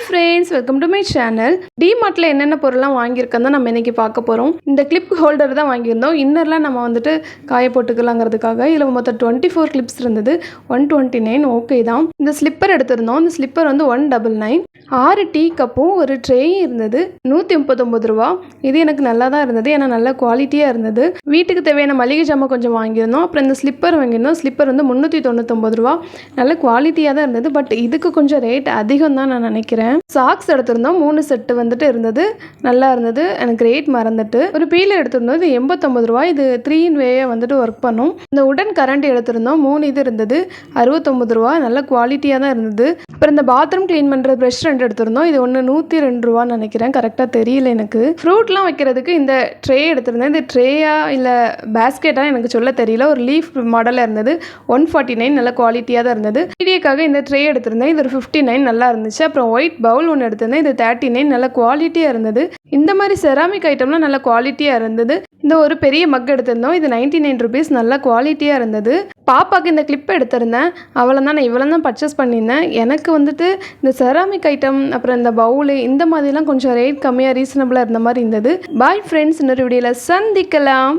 Friends, welcome to my channel. டிமார்ட்டில் என்னென்ன பொருள்லாம் வாங்கியிருக்கேன் தான் நம்ம இன்றைக்கி பார்க்க போகிறோம். இந்த கிளிப் ஹோல்டர் தான் வாங்கியிருந்தோம். இன்னர்லாம் நம்ம வந்துட்டு காய போட்டுக்கலாங்கிறதுக்காக. இதில் மொத்தம் 24 கிளிப்ஸ் இருந்தது. 129 ஓகே தான். இந்த ஸ்லிப்பர் எடுத்திருந்தோம். இந்த ஸ்லிப்பர் வந்து 199. 6 டீ கப்பும் ஒரு ட்ரேயும் இருந்தது. 139 ரூபா. இது எனக்கு நல்லா தான் இருந்தது, ஏன்னா நல்ல குவாலிட்டியாக இருந்தது. வீட்டுக்கு தேவையான மளிகை ஜாமான் கொஞ்சம் வாங்கியிருந்தோம். அப்புறம் இந்த ஸ்லிப்பர் வாங்கியிருந்தோம். ஸ்லிப்பர் வந்து 399 ரூபா. நல்ல குவாலிட்டியாக தான் இருந்தது. பட் இதுக்கு கொஞ்சம் ரேட் அதிகம் தான் நான் நினைக்கிறேன். சாக்ஸ் எடுத்திருந்தோம். 3 செட்டு வந்துட்டு இருந்தது. நல்லா இருந்தது. எனக்கு ரேட் மறந்துட்டு. ஒரு பீலர் எடுத்திருந்தோம். இது 89 ரூபா. இது 3 in way வந்துட்டு ஒர்க் பண்ணும். இந்த உடன் கரண்ட் எடுத்திருந்தோம். 3 இது இருந்தது. 69 ரூபா. நல்ல குவாலிட்டியாக தான் இருந்தது. அப்புறம் இந்த பாத்ரூம் க்ளீன் பண்ணுற ப்ரெஷ் 2 எடுத்திருந்தோம். இது ஒன்று 102 ரூபான்னு நினைக்கிறேன். கரெக்டாக தெரியல எனக்கு. ஃப்ரூட்லாம் வைக்கிறதுக்கு இந்த ட்ரே எடுத்திருந்தேன். இந்த ட்ரேயா இல்லை பேஸ்கெட்டா எனக்கு சொல்ல தெரியல. ஒரு லீஃப் மாடலில் இருந்தது. 149 நல்ல குவாலிட்டியாக தான் இருந்தது. மீடியாக்காக இந்த ட்ரே எடுத்திருந்தேன். இது ஒரு 59 நல்லா இருந்துச்சு. அப்புறம் ஒயிட் பவுல் ஒன்று எடுத்திருந்தேன். இது 39 நல்ல குவாலிட்டியாக இருந்தது. இந்த மாதிரி செராமிக் ஐட்டம்லாம் நல்ல குவாலிட்டியாக இருந்தது. இந்த ஒரு பெரிய மக் எடுத்திருந்தோம். இது 99 ருபீஸ். நல்ல குவாலிட்டியாக இருந்தது. பாப்பாவுக்கு இந்த கிளிப் எடுத்திருந்தேன். அவளை தான் நான் இவ்வளோ தான் பர்ச்சேஸ் பண்ணியிருந்தேன். எனக்கு வந்துட்டு இந்த செராமிக் ஐட்டம் அப்புறம் இந்த பவுலு இந்த மாதிரிலாம் கொஞ்சம் ரேட் கம்மியாக ரீசனபிளாக இருந்த மாதிரி இருந்தது. பாய் ஃப்ரெண்ட்ஸ், இன்னொரு வீடியோவில் சந்திக்கலாம்.